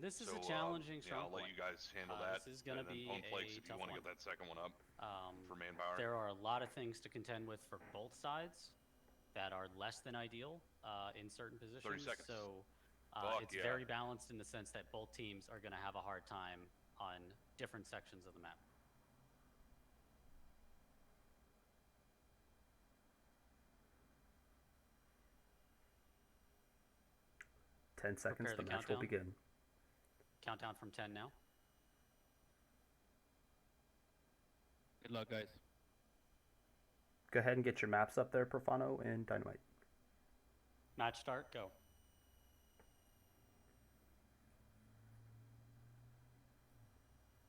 This is So, a challenging yeah, strong I'll let point. you guys handle that. This is going to And then be Pwn Flakes, a if you tough want to one. get that second one up for Um, manpower. there are a lot of things to contend with for both sides that are less than ideal in certain 30 positions. seconds. So Fuck it's yeah. very balanced in the sense that both teams are going to have a hard time on different sections of the map. Ten seconds, Prepare the the match will countdown. begin. Countdown from 10 now. Good luck, guys. Go ahead and get your maps up there, Profano and Dynomite. Match start, go.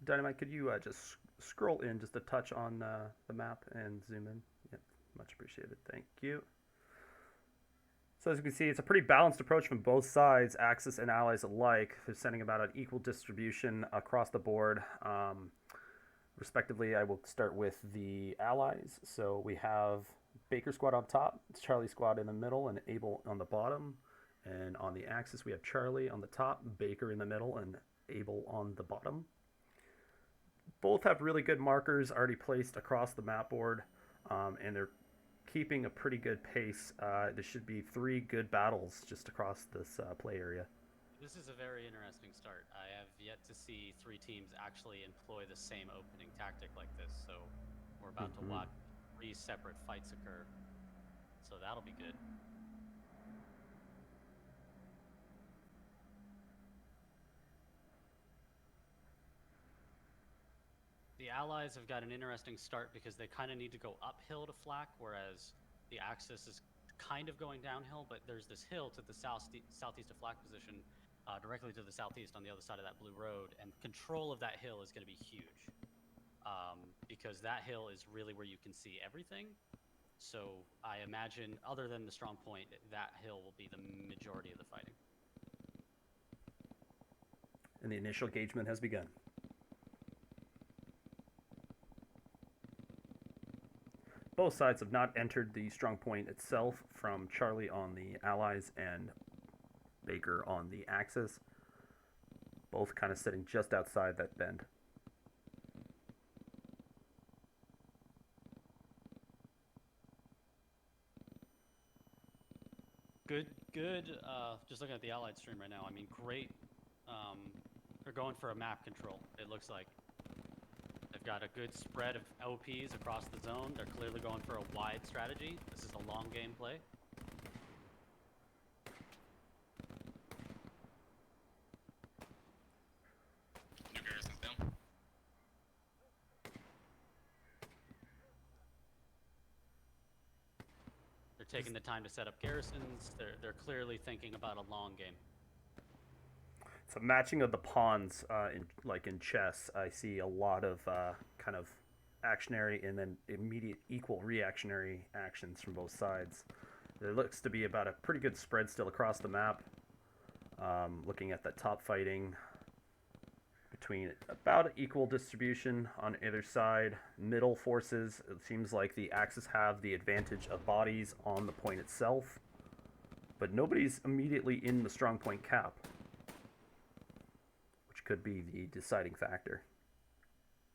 Dynomite, could you just scroll in just a touch on the map and zoom in? Yep, much appreciated. Thank you. So as you can see, it's a pretty balanced approach from both sides, Axis and allies alike. They're sending about an equal distribution across the board. Respectively, I will start with the allies. So we have Baker squad on top, Charlie squad in the middle, and Able on the bottom. And on the Axis, we have Charlie on the top, Baker in the middle, and Able on the bottom. Both have really good markers already placed across the map board, and they're keeping a pretty good pace. There should be 3 good battles just across this play area. This is a very interesting start. I have yet to see 3 teams actually employ the same opening tactic like this, so we're about to watch 3 separate fights occur. So that'll be good. The Allies have got an interesting start because they kind of need to go uphill to flak, whereas the Axis is kind of going downhill, but there's this hill to the southeast of flak position, directly to the southeast on the other side of that blue road, and control of that hill is going to be huge, because that hill is really where you can see everything. So I imagine, other than the strong point, that hill will be the majority of the fighting. And the initial engagement has begun. Both sides have not entered the strong point itself, from Charlie on the allies and Baker on the Axis. Both kind of sitting just outside that bend. Good. Just looking at the Allied stream right now, I mean, great. They're going for a map control, it looks like. They've got a good spread of OPs across the zone. They're clearly going for a wide strategy. This is a long game play. New garrisons down. They're taking the time to set up garrisons. They're clearly thinking about a long game. So matching of the pawns, like in chess, I see a lot of kind of actionary and then immediate equal reactionary actions from both sides. There looks to be about a pretty good spread still across the map. Looking at the top fighting between about equal distribution on either side. Middle forces, it seems like the Axis have the advantage of bodies on the point itself, but nobody's immediately in the strong point cap, which could be the deciding factor.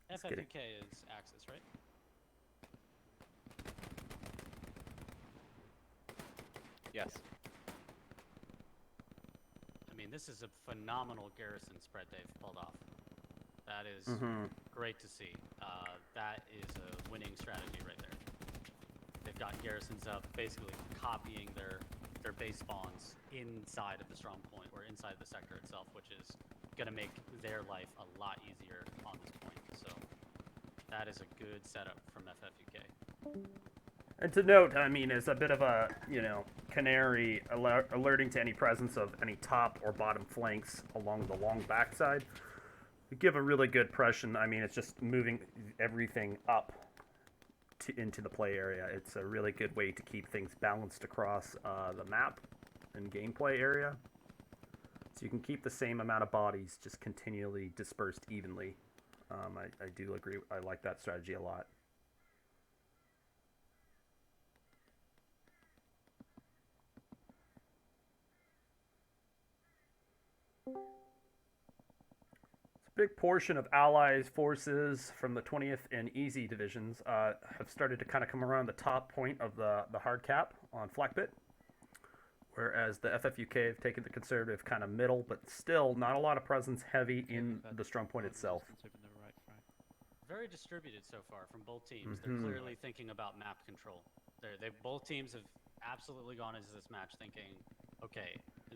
F.F.U.K is Axis, right? Yes. I mean, this is a phenomenal garrison spread they've pulled off. That is great to see. That is a winning strategy right there. They've got garrisons up, basically copying their base spawns inside of the strong point, or inside the sector itself, which is going to make their life a lot easier on this point. So that is a good setup from F.F.U.K. And to note, I mean, as a bit of a, canary alerting to any presence of any top or bottom flanks along the long backside, give a really good impression. I mean, it's just moving everything up into the play area. It's a really good way to keep things balanced across the map and gameplay area. So you can keep the same amount of bodies just continually dispersed evenly. I do agree. I like that strategy a lot. big portion of Allies forces from the 20th and Easy divisions have started to kind of come around the top point of the hard cap on Flak Pit, whereas the F.F.U.K have taken the conservative kind of middle, but still not a lot of presence heavy in the strong point itself. Very distributed so far from both teams. They're clearly thinking about map control. Both teams have absolutely gone into this match thinking, okay,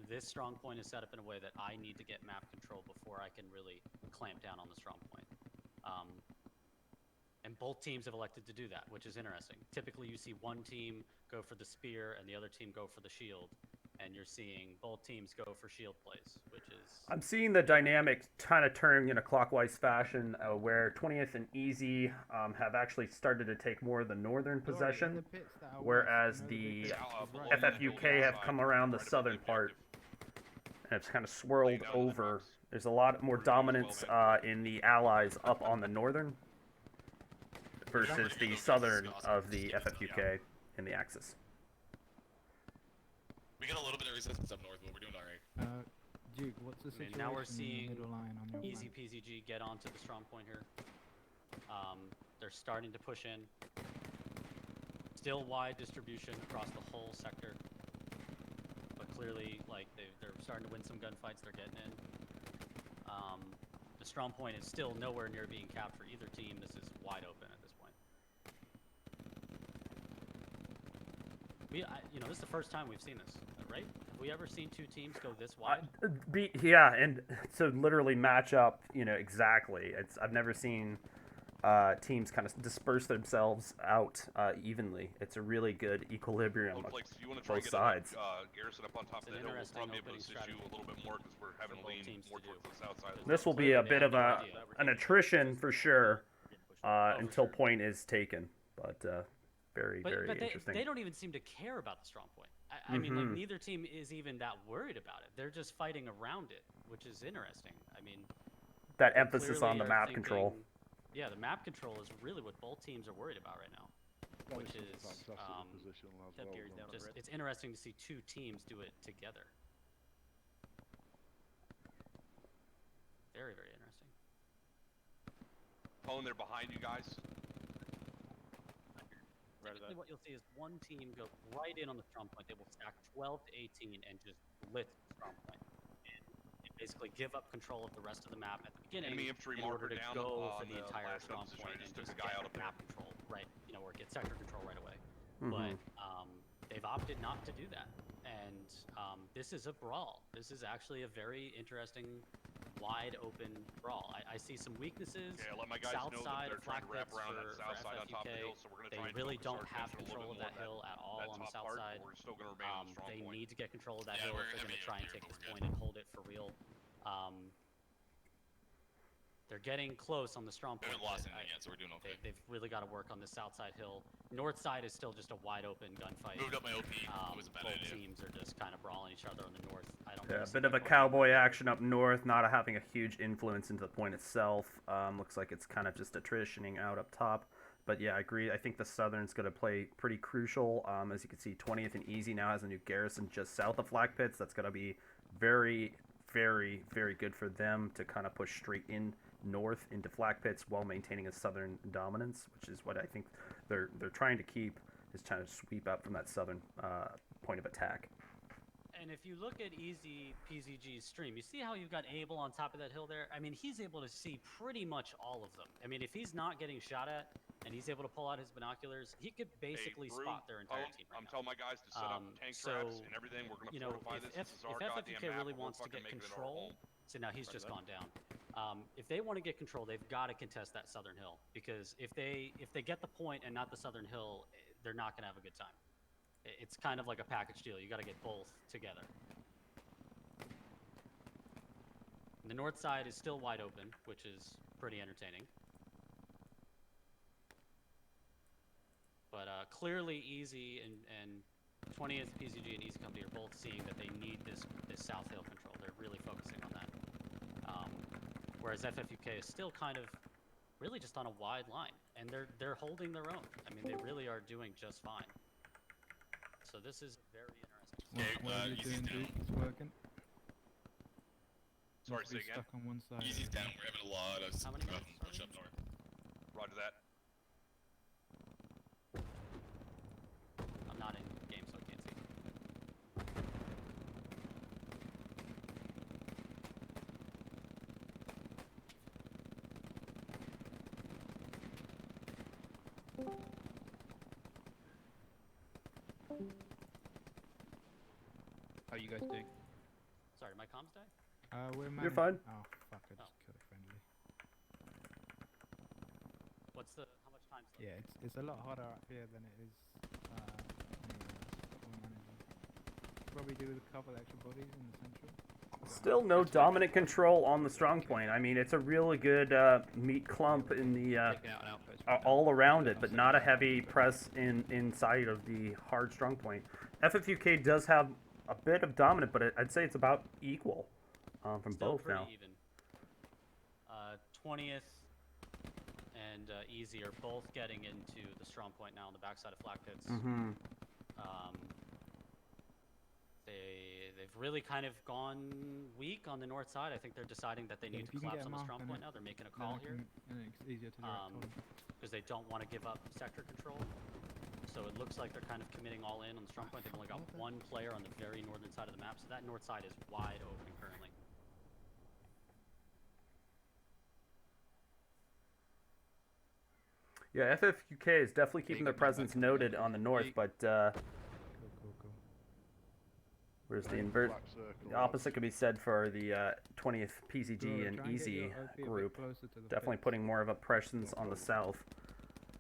this strong point is set up in a way that I need to get map control before I can really clamp down on the strong point. And both teams have elected to do that, which is interesting. Typically, you see one team go for the spear and the other team go for the shield, and you're seeing both teams go for shield plays, which is... I'm seeing the dynamic kind of turn in a clockwise fashion, where 20th and Easy have actually started to take more of the northern possession, whereas the F.F.U.K have come around the southern part, and it's kind of swirled over. There's a lot more dominance in the Allies up on the northern versus the southern of the F.F.U.K in the Axis. We got a little bit of resistance up north, but we're doing alright. Duke, what's the situation now we're in the seeing middle line on your Easy flank? PZG get onto the strong point here. They're starting to push in. Still wide distribution across the whole sector, but clearly, like they're starting to win some gunfights. They're getting in. The strong point is still nowhere near being capped for either team. This is wide open at this point. This is the first time we've seen this, right? Have we ever seen two teams go this wide? Yeah, and so literally match up, exactly. I've never seen teams kind of disperse themselves out evenly. It's a really good equilibrium of If you want to try both and sides. get Garrison up on top of the hill, we'll interesting probably be able to opening assist you a little bit more because we're having to both lean teams more to towards do. the south side. This will be a bit of an attrition for sure until sure. point is taken, but very But interesting. they don't even seem to care about the strong point. I mean, like, neither team is even that worried about it. They're just fighting around it, which is interesting. I mean, That emphasis clearly on the are map thinking- control. Yeah, the map control is really what both teams are worried about right now, which is it's interesting to see two teams do it together. Very, very interesting. Pone, they're behind you guys. Typically what you'll see is one team go right in on the strong point. They will stack 12 to 18 and just blitz the strong point. And basically give up control of the rest of the map at the beginning Enemy infantry in order marker to down go for on the the entire last strong position. point I and just took just a guy get out of there. map control, right? Or get sector control right away. But they've opted not to do that. And this is a brawl. This is actually a very interesting, wide open brawl. I see some weaknesses. Okay, let my guys south know side that of they're trying to wrap Flak around that Pits south for side on top of the F.F.U.K. hill, so we're going to They try and really focus don't our have attention a control little of bit that more hill at all that on the top south part, side. but we're still going to remain on the strong They point. need to get control of that Yeah, hill we're if they're heavy going to up try and here, take but this we're point and hold it for real. They're getting close on the strong We point. haven't lost but anything yet, so we're doing okay. They've really got to work on the south side hill. North side is still just a wide open gunfight. Moved up my OP. It was a bad Both idea. teams are just kind of brawling each other on the north. I don't Yeah, really a see bit of a them going cowboy anywhere. action up north, not having a huge influence into the point itself. Looks like it's kind of just attritioning out up top. But yeah, I agree. I think the Southern's going to play pretty crucial. As you can see, 20th and Easy now has a new garrison just south of Flak Pits. That's going to be very, very, very good for them to kind of push straight in north into Flak Pits while maintaining a southern dominance, which is what I think they're trying to keep, is trying to sweep up from that southern point of attack. And if you look at Easy PZG's stream, you see how you've got Abel on top of that hill there? I mean, he's able to see pretty much all of them. I mean, if he's not getting shot at and he's able to pull out his binoculars, he could basically spot their entire team right I'm now. telling my guys to set up tank traps and everything. We're going to fortify this. This is our if goddamn F.F.U.K map. really We're wants to fucking get making it our control, home. so now he's just gone down. If they want to get control, they've got to contest that southern hill, because if they get the point and not the southern hill, they're not going to have a good time. It's kind of like a package deal. You got to get both together. The north side is still wide open, which is pretty entertaining. But clearly Easy and 20th Pzg and Easy Company are both seeing that they need this south hill control. They're really focusing on that. Whereas F.F.U.K is still kind of really just on a wide line, and they're holding their own. I mean, they really are doing just fine. So this is very interesting. What are you Easy's doing, down. Duke? It's working. Sorry, Must be say again. stuck on one side. Easy's down. We're having a lot of How many stuff minutes, push sorry? up north. Roger that. I'm not in game, so I can't see. How you guys doing? Sorry, my comms die? We're You're managing. fine. Oh, fuck, I Oh. just killed a friendly. What's the how much time? Yeah, it's a lot harder up here than it is anywhere else, but we're managing. Probably do with a couple extra bodies in the central. Still no dominant control on the strong point. I mean, it's a really good meat clump in the Taking out an outpost. right now. all around it, but not a heavy press inside of the hard strong point. F.F.U.K does have a bit of dominant, but I'd say it's about equal from Still both pretty now. even. 20th and Easy are both getting into the strong point now on the backside of Flak Pits. Mm-hmm. They've really kind of gone weak on the north side. I think they're deciding that they Yeah, need if to you can collapse get on a the mark, strong then point it- now. They're making a Then call I here can- then it's easier to direct on. because they don't want to give up sector control. So it looks like they're kind of committing all in on the strong point. They've only got one player on the very northern side of the map, so that north side is wide open currently. Yeah, F.F.U.K is definitely keeping their got knocked presence back. noted on the north, Hey. but Cool. whereas the Black circle, the opposite could be said for the 20th Pzg Bro, and try and get Easy your OP a bit group. closer to the Definitely pits. putting more of a presence on the south.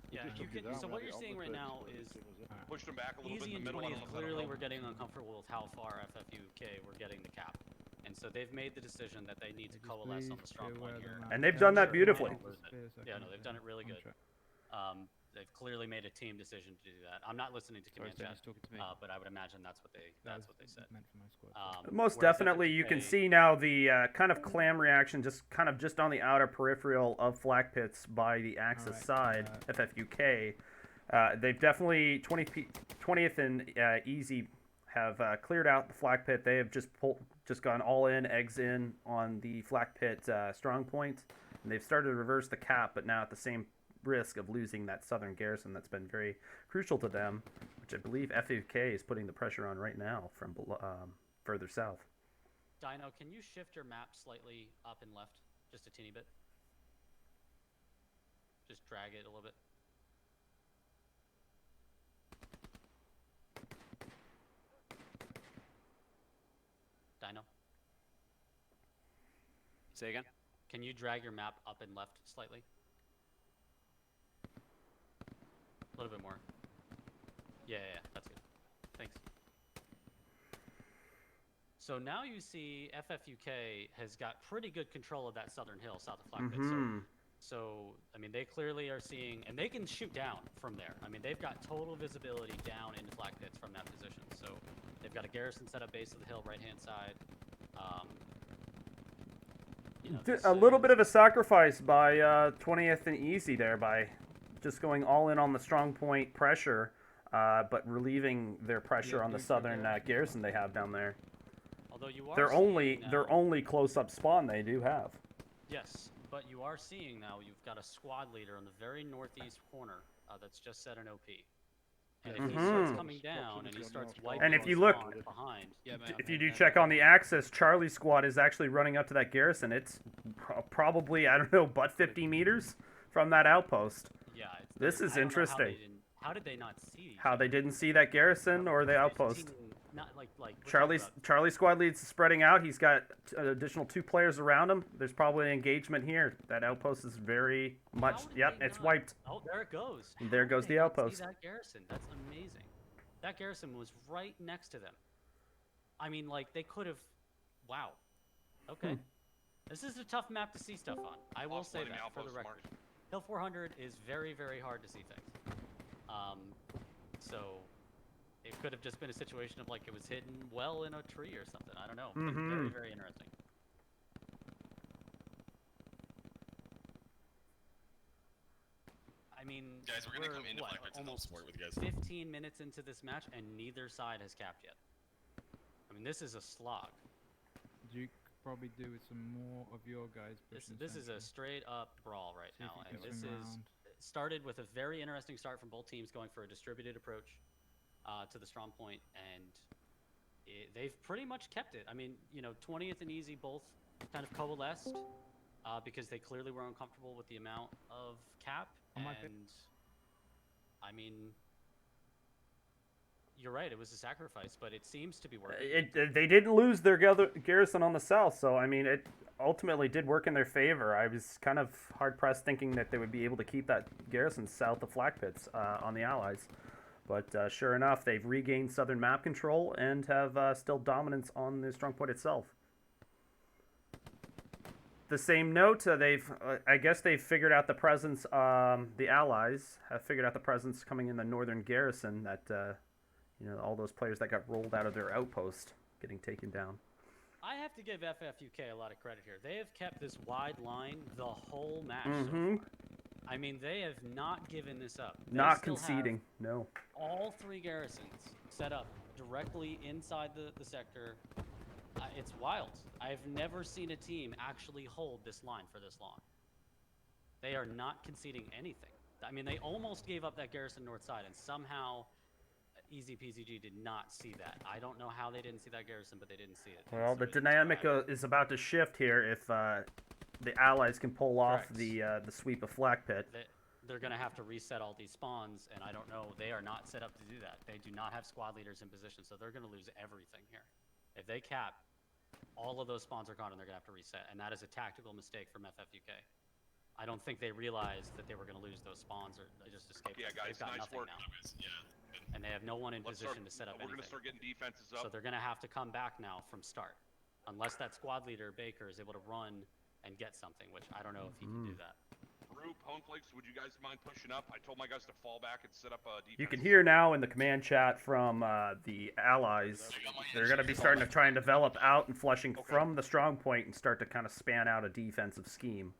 Yeah, just you took you can. down, So we what had you're it on seeing the right pits, now but is it was it. Alright. Pushed them back a little bit Easy in and the middle. I 20th don't know if that'll clearly help. we're getting uncomfortable with how far F.F.U.K we're getting the cap, and so they've made the decision that they need to Just coalesce on please the strong stay point where the here. map And they've is. done that Sure, beautifully. I don't lose it. Yeah, no, they've done it really good. They've clearly made a team decision to do that. I'm not listening to Sorry, command Stan, chat, he's talking to me. but I would imagine that's what they said. Meant for my squad. Most Whereas definitely, you can F.F.U.K see now the kind of clam reaction, just on the outer peripheral of Flak Pits by the Axis Alright, side, FFUK. They've definitely 20th and Easy have cleared out the Flak Pit. They have just gone all in, eggs in on the Flak Pit strong point, and they've started to reverse the cap, but now at the same risk of losing that southern garrison that's been very crucial to them, which I believe FFUK is putting the pressure on right now from further south. Dino, can you shift your map slightly up and left, just a teeny bit? Just drag it a little bit. Dino, Say again? can you drag your map up and left slightly? A little bit more. Yeah, that's good. Thanks. So now you see FFUK has got pretty good control of that southern hill south of Flak Pit. So, I mean, they clearly are seeing, and they can shoot down from there. I mean, they've got total visibility down into Flak Pits from that position. So they've got a garrison set up base of the hill, right-hand side. You know, A little bit of a sacrifice by 20th and Easy there by just going all in on the strong point pressure, but relieving their pressure Yeah, on the doing southern garrison. garrison they have down there. although you are Their seeing now, only close-up spawn they do have. yes, but you are seeing now you've got a squad leader in the very northeast corner that's just set an OP. And if he starts coming down and he starts wiping And if the you look- spawn behind, Yeah, mate, If you do check on the axis, Charlie's squad is actually running up to that garrison. It's probably, I don't know, but 50 meters from that outpost. yeah, This is I don't know interesting. How did they not see? How they didn't see that garrison or the outpost. Not like we're talking Charlie's about- squad leads spreading out. He's got an additional 2 players around him. There's probably an engagement here. That outpost is very much. How did Yep, they it's not- wiped. Oh, there it goes. And there How goes did they the not outpost. See that garrison? That's amazing. That garrison was right next to them. I mean, like they could have. Wow. Okay. This is a tough map to see stuff on. I will say Offsetting that for the outpost record. marked. Hill 400 is very, very hard to see things. So it could have just been a situation of like it was hidden well in a tree or something. I don't know. But very, very interesting. I mean, Guys, we're gonna come into what, Black Pits and help almost support with you guys. 15 minutes into this match, and neither side has capped yet. I mean, this is a slog. Duke, probably do with some more of your guys pushing. This is a central. straight up brawl right See if now, you and can this swing is round. started with a very interesting start from both teams going for a distributed approach to the strong point, and they've pretty much kept it. I mean, 20th and Easy both kind of coalesced because they clearly were uncomfortable with the amount of cap, On my pick. and I mean, you're right, it was a sacrifice, but it seems to be working. They didn't lose their garrison on the south, so I mean, it ultimately did work in their favor. I was kind of hard pressed thinking that they would be able to keep that garrison south of flak pits on the Allies, but sure enough, they've regained southern map control and have still dominance on the strong point itself. The same note, I guess they've figured out the presence. The Allies have figured out the presence coming in the northern garrison that. All those players that got rolled out of their outpost getting taken down. I have to give F.F.U.K a lot of credit here. They have kept this wide line the whole match Mm-hmm. so far. I mean, they have not given this up. They Not still conceding, have no. all three garrisons set up directly inside the sector. It's wild. I've never seen a team actually hold this line for this long. They are not conceding anything. I mean, they almost gave up that garrison north side, and somehow Easy Pzg did not see that. I don't know how they didn't see that garrison, but they didn't see it. Well, So the it's dynamic survived. is about to shift here if the Allies can pull off Correct. the sweep of Flak Pit. They're going to have to reset all these spawns, and I don't know. They are not set up to do that. They do not have squad leaders in position, so they're going to lose everything here. If they cap, all of those spawns are gone, and they're going to have to reset, and that is a tactical mistake from F.F.U.K. I don't think they realized that they were going to lose those spawns or they just escaped. Yeah, guys, They've got nice nothing work. now. Yeah. And they have no one in Let's position start, to set up we're anything. going to start getting defenses up. So they're going to have to come back now from start. Unless that squad leader, Baker, is able to run and get something, which I don't know if he can do that. Group, Honeflakes, would you guys mind pushing up? I told my guys to fall back and set up a defense. You can hear now in the command chat from the Allies, they're going to be starting to try and develop out and flushing from the strong point and start to kind of span out a defensive scheme.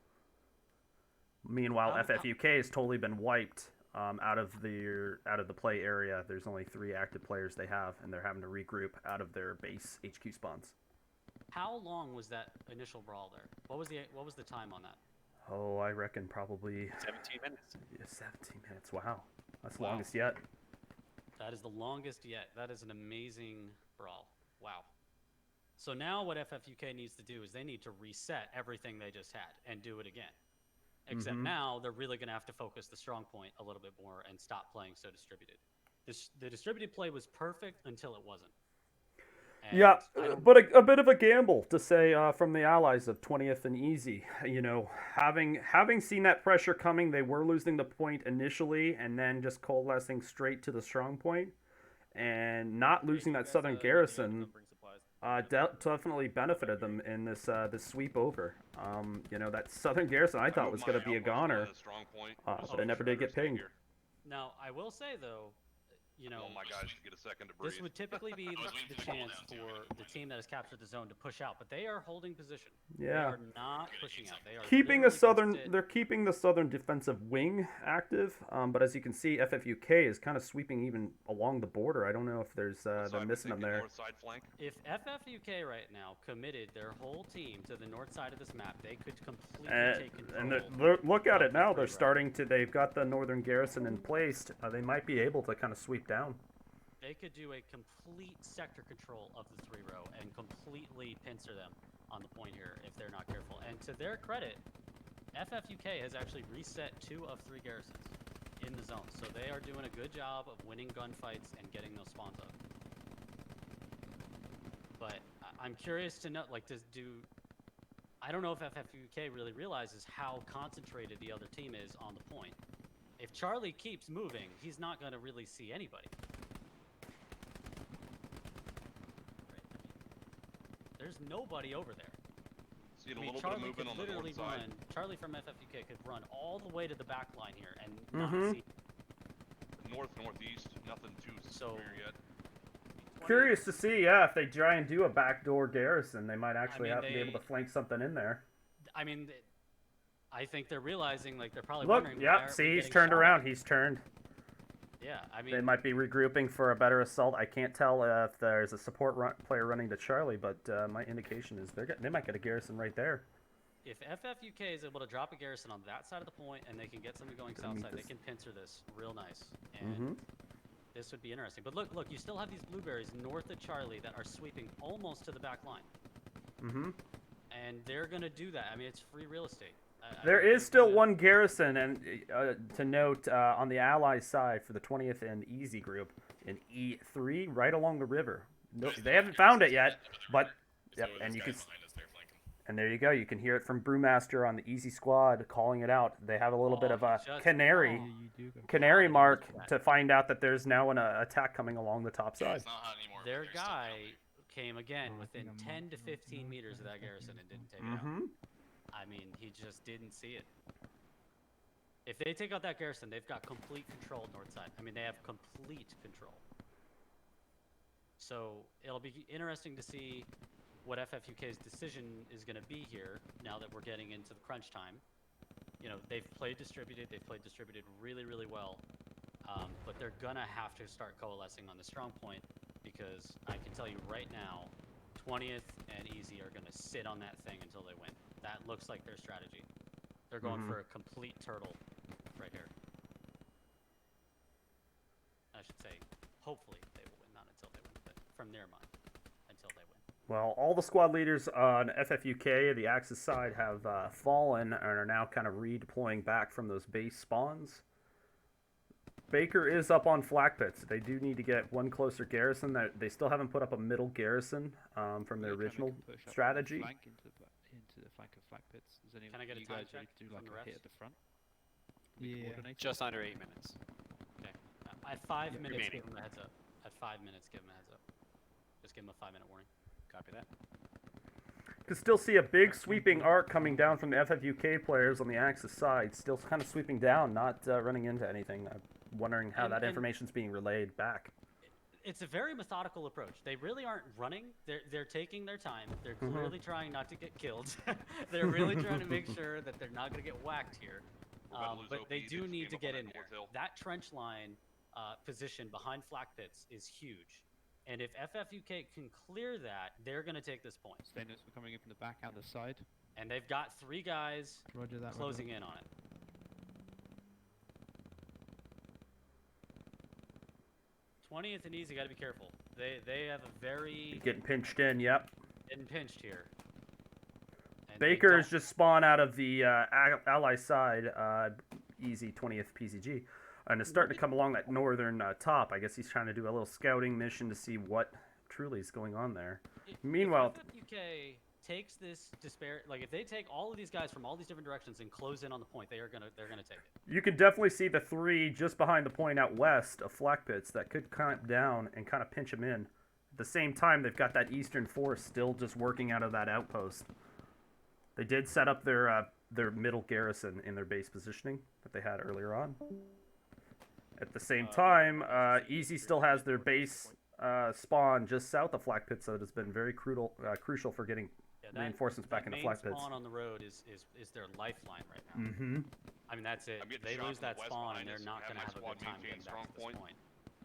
Meanwhile, F.F.U.K has totally been wiped out of the play area. There's only 3 active players they have, and they're having to regroup out of their base HQ spawns. How long was that initial brawl there? What was the time on that? Oh, I reckon probably 17 minutes. 17 minutes. Wow, that's the Wow. longest yet. That is the longest yet. That is an amazing brawl. Wow. So now what FFUK needs to do is they need to reset everything they just had and do it again. Except now they're really going to have to focus the strong point a little bit more and stop playing so distributed. The distributed play was perfect until it wasn't. And Yeah, I don't- but a bit of a gamble to say from the Allies of 20th and Easy. Having seen that pressure coming, they were losing the point initially and then just coalescing straight to the strong point and not losing that southern garrison definitely benefited them in this sweep over. That southern garrison I thought was going to be a goner, but it never did get pinged. Now, I will say, though, Oh my guys, get a second to breathe. this would typically be the chance for the team that has captured the zone to push out, but they are holding position. Yeah. They are not pushing out. They are Keeping literally gonna sit. they're keeping the southern defensive wing active, but as you can see, FFUK is kind of sweeping even along the border. I don't know if there's they're missing them there. North side flank. If FFUK right now committed their whole team to the north side of this map, they could completely take control. And look at of it the now. three They're row. starting to. They've got the northern garrison in place. They might be able to kind of sweep down. They could do a complete sector control of the 3-row and completely pincer them on the point here if they're not careful. And to their credit, FFUK has actually reset 2 of 3 garrisons in the zone. So they are doing a good job of winning gunfights and getting those spawns up. But I'm curious to know, like, I don't know if FFUK really realizes how concentrated the other team is on the point. If Charlie keeps moving, he's not going to really see anybody. There's nobody over there. Seeing I a mean, little Charlie bit of movement could on the literally north side. run. Charlie from FFUK could run all the way to the back line here and not see. Northeast, nothing too So- severe yet. Curious to see, yeah, if they try and do a backdoor garrison, they might actually mean, have to be able to flank something in there. I mean, I think they're realizing, like, they're probably Look, wondering. why yeah, aren't we see, he's getting turned shot at? around. He's turned. Yeah, I They mean, might be regrouping for a better assault. I can't tell if there's a support player running to Charlie, but my indication is they might get a garrison right there. if F.F.U.K is able to drop a garrison on that side of the point and they can get something going south side, they can pincer this real nice. And this would be interesting. But look, you still have these blueberries north of Charlie that are sweeping almost to the back line. And they're going to do that. I mean, it's free real estate. There is still one garrison, and to note, on the Allies side for the 20th and Easy group in E3, right along the river. No, they haven't found it yet, but yep, and you can. And there you go. You can hear it from Brewmaster on the Easy squad calling it out. They have a little bit of a canary mark to find out that there's now an attack coming along the top side. It's not hot anymore. but Their they're still guy coming. came again within 10 to 15 meters of that garrison and didn't take it out. I mean, he just didn't see it. If they take out that garrison, they've got complete control north side. I mean, they have complete control. So it'll be interesting to see what F.F.U.K's decision is going to be here now that we're getting into the crunch time. You know, they've played distributed. They've played distributed really, really well. But they're going to have to start coalescing on the strong point because I can tell you right now, 20th and Easy are going to sit on that thing until they win. That looks like their strategy. They're going for a complete turtle right here. I should say, hopefully they will win, not until they win, but from their mind, until they win. Well, all the squad leaders on FFUK, the Axis side, have fallen and are now kind of redeploying back from those base spawns. Baker is up on flak pits. They do need to get one closer garrison. They still haven't put up a middle garrison from their original strategy. Into the flank of flak pits. Is anyone, Can I get a you time guys check ready to do from like the a hit refs? at the front? Yeah. Just under 8 minutes. Okay. At 5 minutes, remaining. give them a heads up. At 5 minutes, give them a heads up. Just give them a 5-minute warning. Copy that. Could still see a big sweeping arc coming down from the FFUK players on the Axis side, still kind of sweeping down, not running into anything. I'm wondering how that information's being relayed back. It's a very methodical approach. They really aren't running. They're taking their time. They're clearly trying not to get killed. They're really trying to make sure that they're not going to get whacked here. But they do need to get in there. That trench line position behind flak pits is huge. And if FFUK can clear that, they're going to take this point. Stainless, we're coming in from the back and the side. And they've got 3 guys Roger that. closing in on it. 20th and Easy got to be careful. They have a very Getting pinched in, yep. getting pinched here. And Baker is just spawned out of the ally side, Easy 20th Pzg, and is starting to come along that northern top. I guess he's trying to do a little scouting mission to see what truly is going on there. Meanwhile, if FFUK takes this if they take all of these guys from all these different directions and close in on the point, they're gonna take it. you can definitely see the 3 just behind the point out west of flak pits that could clamp down and kind of pinch him in. At the same time, they've got that eastern force still just working out of that outpost. They did set up their middle garrison in their base positioning that they had earlier on. At the same time, Easy still has their base spawn just south of flak pits that has been very crucial for getting reinforcements back into flak pits. Spawn on the road is their lifeline right now. I mean, that's it. They lose that spawn, and they're not going to have a good time getting back to this point.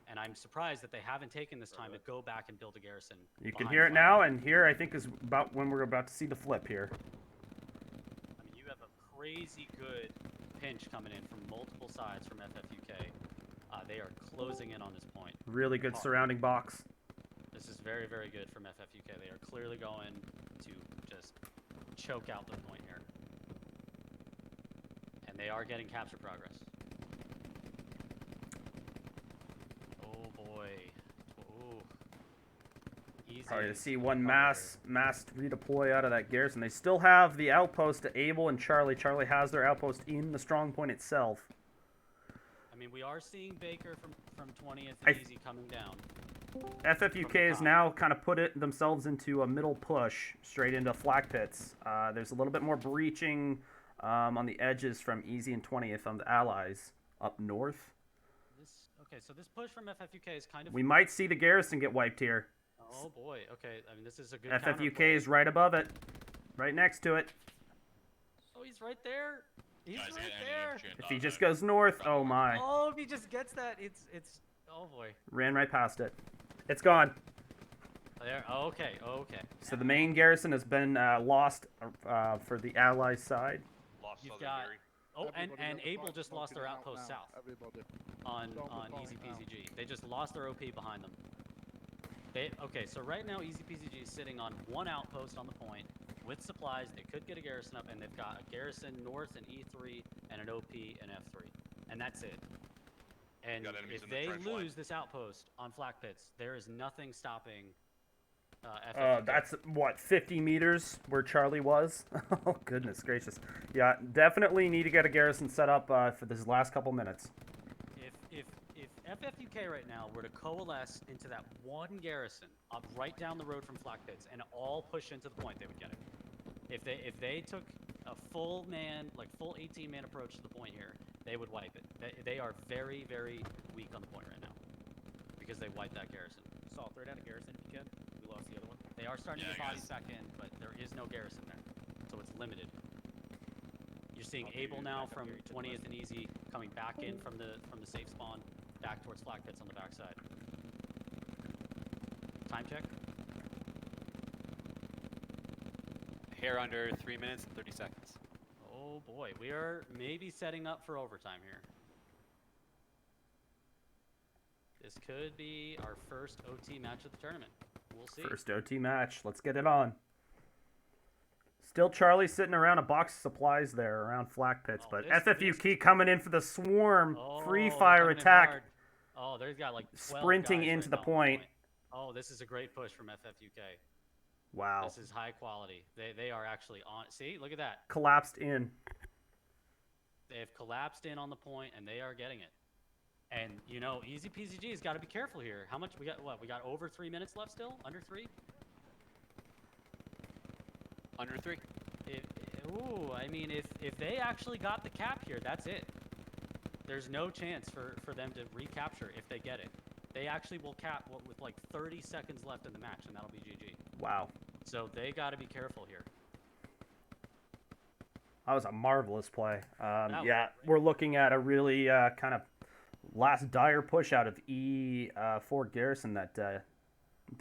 And I'm surprised that they haven't taken this time to go back and build a garrison. You can hear it now, and here I think is about when we're about to see the flip here. I mean, you have a crazy good pinch coming in from multiple sides from FFUK. They are closing in on this point. Really good surrounding box. This is very, very good from FFUK. They are clearly going to just choke out the point here. And they are getting capture progress. Oh boy. Ooh. Easy. Probably to see one mass redeploy out of that garrison. They still have the outpost to Abel and Charlie. Charlie has their outpost in the strong point itself. I mean, we are seeing Baker from 20th and Easy coming down. FFUK has now kind of put themselves into a middle push straight into flak pits. There's a little bit more breaching on the edges from Easy and 20th on the allies up north. Okay, so this push from FFUK is kind of... We might see the garrison get wiped here. Oh boy, okay, I mean, this is a good FFUK is right above it, right next to it. Oh, he's right there. He's Guys, I right got there. enemy If he just goes north, oh my. Oh, if he just gets that, it's. Oh boy. Ran right past it. It's gone. There. Okay. Okay. So the main garrison has been lost for the Allies side. Lost You've Southern got. Gary. Oh, and Everybody on the Able flank just lost their smoking outpost now. south Everybody. on Storm the on flank Easy now. PZG. They just lost their OP behind them. Okay, so right now Easy PZG is sitting on one outpost on the point with supplies. They could get a garrison up, and they've got a garrison north in E3 and an OP in F3, and that's it. And Got enemies if in the they trench line. lose this outpost on flak pits, there is nothing stopping F.F.U.K. That's what, 50 meters where Charlie was? Oh goodness gracious. Yeah, definitely need to get a garrison set up for this last couple minutes. If F.F.U.K. right now were to coalesce into that one garrison up right down the road from flak pits and all push into the point, they would get it. If they took a full 18-man approach to the point here, they would wipe it. They are very, very weak on the point right now because they wiped that garrison. Assault third out of garrison if you can. We lost the other one. They are starting Yeah, to get bodies guys. back in, but there is no garrison there, so it's limited. You're seeing Copy, Able now back up from here to the 20th and Easy coming back in from the safe spawn, back towards flak pits on the backside. Time check. Hair under 3 minutes and 30 seconds. Oh boy, we are maybe setting up for overtime here. This could be our first OT match of the tournament. We'll see. First OT match. Let's get it on. Still Charlie sitting around a box of supplies there around flak pits, Oh, but this- FFUK coming in for the swarm. Free they're fire coming in attack. hard. Oh, they've got like 12 Sprinting guys into right the now on point. Oh, this is a great push from FFUK. Wow. This is high quality. They are actually on. See, look at that. Collapsed in. They have collapsed in on the point, and they are getting it. And you know, Easy PZG has got to be careful here. How much we got? What we got? Over 3 minutes left still? Under 3? Under 3. Ooh, I mean, if they actually got the cap here, that's it. There's no chance for them to recapture if they get it. They actually will cap with like 30 seconds left in the match, and that'll be GG. Wow. So they got to be careful here. That was a marvelous play. was Yeah, great. we're looking at a really kind of last dire push out of E4 garrison that the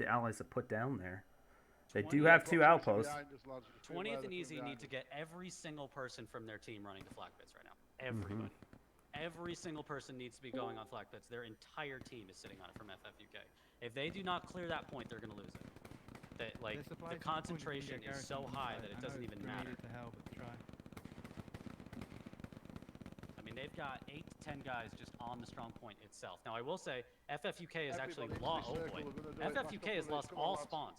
Allies have put down there. They do 20th have two outposts. 20th and Easy need to get every single person from their team running to flak pits right now. Everybody. Every single person needs to be going on flak pits. Their entire team is sitting on it from FFUK. If they do not clear that point, they're going to lose it. That, like, There's supplies the to the point, you can concentration get is so garrison high inside. that it I know doesn't even it's matter. grenaded to hell, but try. I mean, they've got 8 to 10 guys just on the strong point itself. Now, I will say, FFUK has actually lost. Oh boy, FFUK has lost all spawns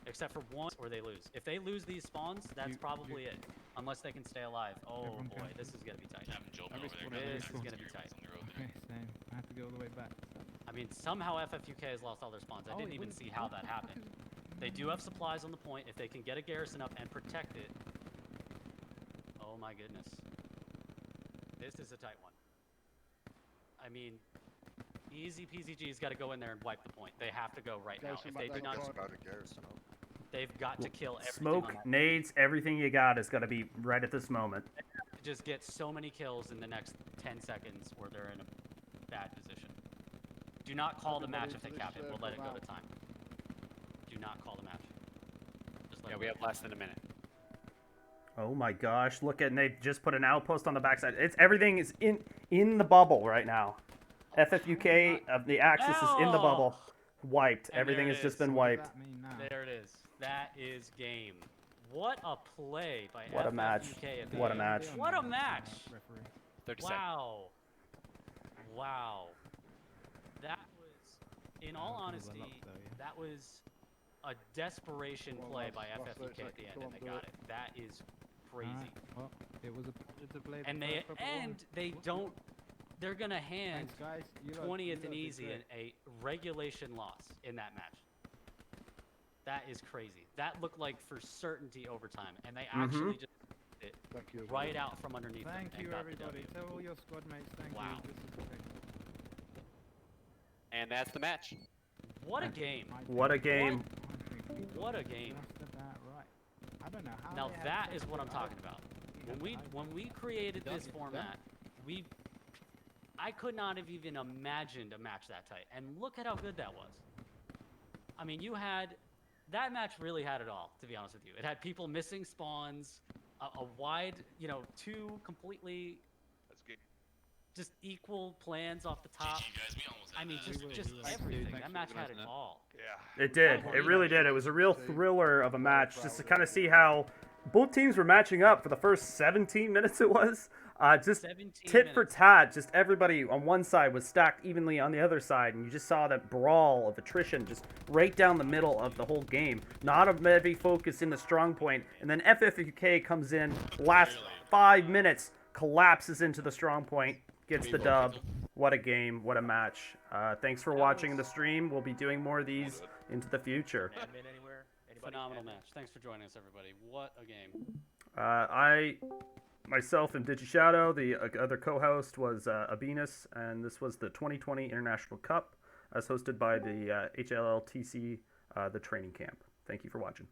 except for one where they lose. If they lose these spawns, that's probably it. Unless they can stay alive. Oh Everyone boy, can. this is gonna be tight. Having Joe Every over there. spawn guys. This is every gonna be Scary tight. on the road there. Okay, same. I have to go all the way back. I mean, somehow FFUK has lost all their spawns. I didn't even see how that happened. They do have supplies on the point. If they can get a garrison up and protect it. Oh my goodness. This is a tight one. I mean, Easy PZG's got to go in there and wipe the point. They have to go right now. If they do not, they've got to kill everything on Smoke, that. nades, everything you got is going to be right at this moment. Just get so many kills in the next 10 seconds where they're in a bad position. Do not call the match if they cap it. We'll let it go to time. Do not call the match. Just let Yeah, it we go. have less than a minute. Oh my gosh, look at, and they just put an outpost on the backside. Everything is in the bubble right now. FFUK of the Axis is in the bubble. Wiped. And Everything there has it just is. been What wiped. does that mean now? There it is. That is game. What a play by What a match. FFUK at the What a end. match. What a match. Referee. 30 seconds. Wow. Wow. That was, in all That was honesty, well up though, yeah. that was a desperation Well, play last- by last FFUK 30 at the end, seconds, and they come on, got do it. That is crazy. Alright, well, it was a pleasure to play the And first proper one. they don't, they're gonna hand Thanks, guys. You lot- 20th you and lot did Easy great. a regulation loss in that match. That is crazy. That looked like for certainty overtime, and they actually just did it Thank you. right out from underneath them Thank and you, got the everybody. W. Tell all your squad mates thank Wow. you. This is great. And that's the match. What a game! I What a think- game. I think we What got a game! Just about right. I don't know how. Now they had that such is what a- I'm talking about. When we created this format, I could not have even imagined a match that tight. And look at how good that was. I mean, that match really had it all, to be honest with you. It had people missing spawns, a wide, two completely just equal plans off the top. GG, guys, we almost had I mean, that. just Thanks, everything. dude. That Thanks match for had it organising that. all. Yeah. It did. It really did. It was a real thriller of a match, just to kind of see how both teams were matching up for the first 17 minutes. It was just 17 tit for minutes. tat. Just everybody on one side was stacked evenly on the other side, and you just saw that brawl of attrition just right down the middle of the whole game. Not a heavy focus in the strong point, and then F.F.U.K comes in last 5 minutes, collapses into the strong point, gets the dub. What a game, what a match. Thanks for watching the stream. We'll be doing more of these into the future. Admin anywhere? Anybody? Phenomenal Admin? match. Thanks for joining us, everybody. What a game. I myself am Digishadow. The other co-host was Abinus, and this was the 2020 International Cup as hosted by the HLLTC, the training camp. Thank you for watching.